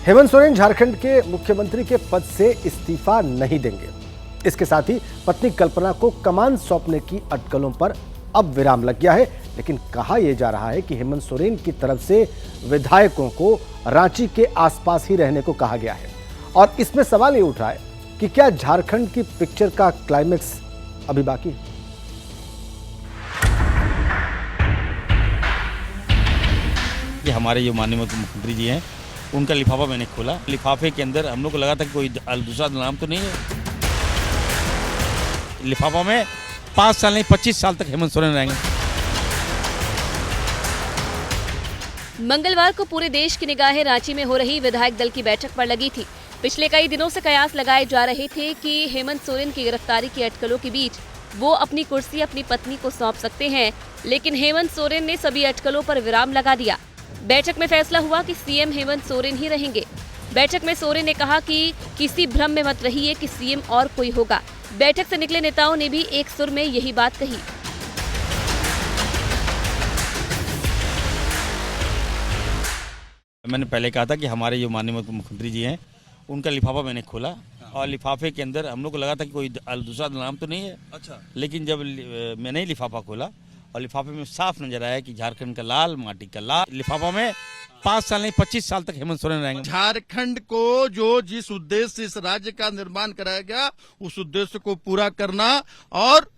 हेमंत सोरेन झारखंड के मुख्यमंत्री के पद से इस्तीफा नहीं देंगे। इसके साथ ही पत्नी कल्पना को कमान सौंपने की अटकलों पर अब विराम लग गया है। लेकिन कहा यह जा रहा है कि हेमंत सोरेन की तरफ से विधायकों को रांची के आसपास ही रहने को कहा गया है। और इसमें सवाल ये उठ रहा है कि क्या झारखंड की पिक्चर का क्लाइमेक्स अभी बाकी है। ये हमारे जो माननीय मुख्यमंत्री जी हैं, उनका लिफाफा मैंने खोला। लिफाफे के अंदर हम लोग को लगा था कि कोई दूसरा नाम तो नहीं है। लिफाफा में 5 साल नहीं 25 साल तक हेमंत सोरेन रहेंगे। मंगलवार को पूरे देश की निगाहें रांची में हो रही विधायक दल की बैठक पर लगी थी। पिछले कई दिनों से कयास लगाए जा रहे थे कि हेमंत सोरेन की गिरफ्तारी की अटकलों के बीच वो अपनी कुर्सी अपनी पत्नी को सौंप सकते हैं, लेकिन हेमंत सोरेन ने सभी अटकलों पर विराम लगा दिया। बैठक में फैसला हुआ कि सीएम हेमंत सोरेन ही रहेंगे। बैठक में सोरेन ने कहा कि किसी भ्रम में मत रहिए कि सीएम और कोई होगा। बैठक से निकले नेताओं ने भी एक सुर में यही बात कही। मैंने पहले कहा था कि हमारे जो माननीय मुख्यमंत्री जी हैं, उनका लिफाफा मैंने खोला और लिफाफे के अंदर हम लोग को लगा था कि कोई दूसरा नाम तो नहीं है। अच्छा। लेकिन जब मैंने ही लिफाफा खोला और लिफाफे में साफ नजर आया कि झारखंड का लाल, माटी का लाल। लिफाफा में 5 साल नहीं 25 साल तक हेमंत सोरेन रहेंगे। झारखंड को जो जिस उद्देश्य से इस राज्य का निर्माण कराया गया, उस उद्देश्य को पूरा करना और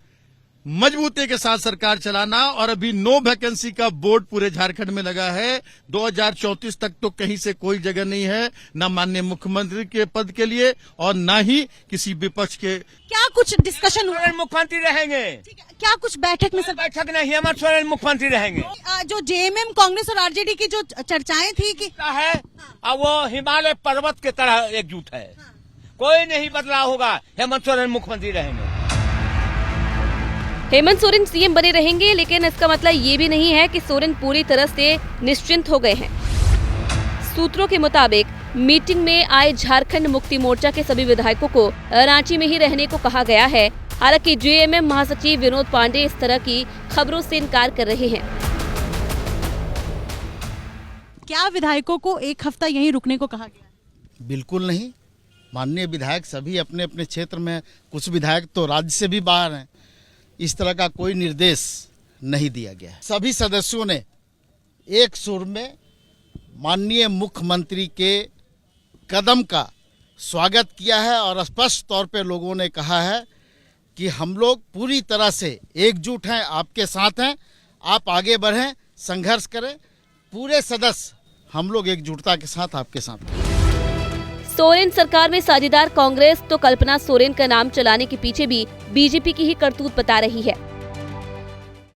मजबूती के साथ सरकार चलाना। और अभी नो वैकेंसी का बोर्ड पूरे झारखंड में लगा है। 2034 तक तो कहीं से कोई जगह नहीं है, न माननीय मुख्यमंत्री के पद के लिए और न ही किसी विपक्ष के। क्या कुछ डिस्कशन हुआ? मुख्यमंत्री रहेंगे। क्या कुछ बैठक में बैठक नहीं, हेमंत सोरेन मुख्यमंत्री रहेंगे। जो जेएमएम, कांग्रेस और आरजेडी की जो चर्चाएं थी कि है अब वो हिमालय पर्वत की तरह एकजुट है। कोई नहीं बदलाव होगा, हेमंत सोरेन मुख्यमंत्री रहेंगे। हेमंत सोरेन सीएम बने रहेंगे, लेकिन इसका मतलब ये भी नहीं है कि सोरेन पूरी तरह से निश्चिंत हो गए हैं। सूत्रों के मुताबिक मीटिंग में आए झारखंड मुक्ति मोर्चा के सभी विधायकों को रांची में ही रहने को कहा गया है। हालांकि जेएमएम महासचिव विनोद पांडे इस तरह की खबरों से इनकार कर रहे हैं। क्या विधायकों को एक हफ्ता यहीं रुकने को कहा गया? बिल्कुल नहीं। माननीय विधायक सभी अपने अपने क्षेत्र में, कुछ विधायक तो राज्य से भी बाहर हैं। इस तरह का कोई निर्देश नहीं दिया गया है। सभी सदस्यों ने एक सुर में माननीय मुख्यमंत्री के कदम का स्वागत किया है और स्पष्ट तौर पे लोगों ने कहा है कि हम लोग पूरी तरह से एकजुट हैं, आपके साथ हैं, आप आगे बढ़ें, संघर्ष करें। पूरे सदस्य हम लोग एकजुटता के साथ आपके साथ हैं। सोरेन सरकार में साझेदार कांग्रेस तो कल्पना सोरेन का नाम चलाने के पीछे भी बीजेपी की ही करतूत बता रही है।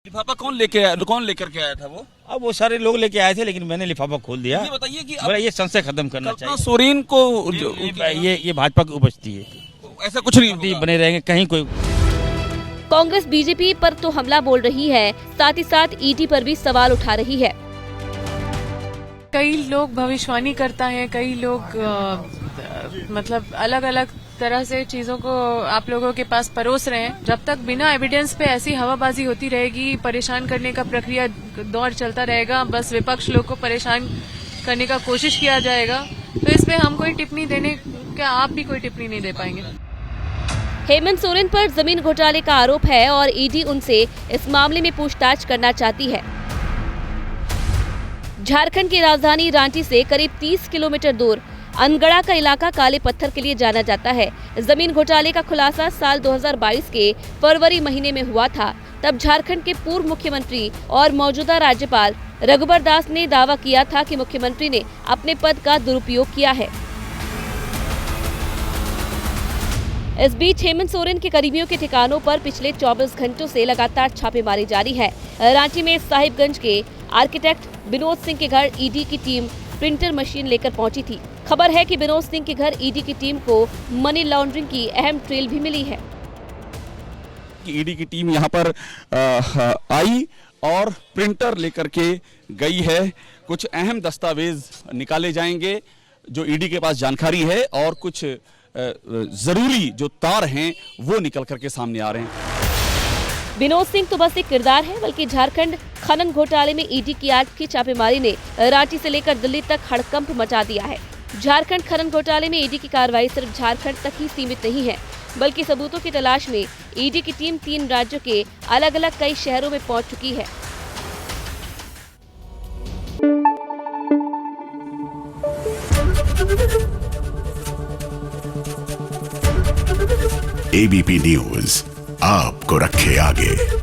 लिफाफा कौन लेकर के आया था वो? अब वो सारे लोग लेके आए थे, लेकिन मैंने लिफाफा खोल दिया। ये बताइए कि ये संशय खत्म करना चाहिए। सोरेन को ये भाजपा की उपस्थिति है। ऐसा कुछ नहीं बने रहेंगे कहीं कोई। कांग्रेस बीजेपी पर तो हमला बोल रही है, साथ ही साथ ईडी पर भी सवाल उठा रही है। कई लोग भविष्यवाणी करता है, कई लोग मतलब अलग अलग तरह से चीजों को आप लोगों के पास परोस रहे हैं। जब तक बिना एविडेंस पे ऐसी हवाबाजी होती रहेगी, परेशान करने का प्रक्रिया दौर चलता रहेगा, बस विपक्ष लोग को परेशान करने का कोशिश किया जाएगा, तो इस पे हम कोई टिप्पणी देने क्या आप भी कोई टिप्पणी नहीं दे पाएंगे। हेमंत सोरेन पर जमीन घोटाले का आरोप है और ईडी उनसे इस मामले में पूछताछ करना चाहती है। झारखंड की राजधानी रांची से करीब 30 किलोमीटर दूर अनगढ़ा का इलाका काले पत्थर के लिए जाना जाता है। जमीन घोटाले का खुलासा साल 2022 के फरवरी महीने में हुआ था। तब झारखंड के पूर्व मुख्यमंत्री और मौजूदा राज्यपाल रघुबर दास ने दावा किया था कि मुख्यमंत्री ने अपने पद का दुरुपयोग किया है। इस बीच हेमंत सोरेन के करीबियों के ठिकानों पर पिछले 24 घंटों से लगातार छापेमारी जारी है। रांची में साहिबगंज के आर्किटेक्ट विनोद सिंह के घर ईडी की टीम प्रिंटर मशीन लेकर पहुंची थी। खबर है कि विनोद सिंह के घर ईडी की टीम को मनी लॉन्ड्रिंग की अहम ट्रेल भी मिली है। ईडी की टीम यहां पर आई और प्रिंटर लेकर के गई है। कुछ अहम दस्तावेज निकाले जाएंगे जो ईडी के पास जानकारी है, और कुछ जरूरी जो तार हैं वो निकल करके सामने आ रहे हैं। विनोद सिंह तो बस एक किरदार है, बल्कि झारखंड खनन घोटाले में ईडी की आज की छापेमारी ने रांची से लेकर दिल्ली तक हड़कंप मचा दिया है। झारखंड खनन घोटाले में ईडी की कार्रवाई सिर्फ झारखंड तक ही सीमित नहीं है, बल्कि सबूतों की तलाश में ईडी की टीम 3 राज्यों के अलग अलग कई शहरों में पहुंच चुकी है। एबीपी न्यूज आपको रखे आगे।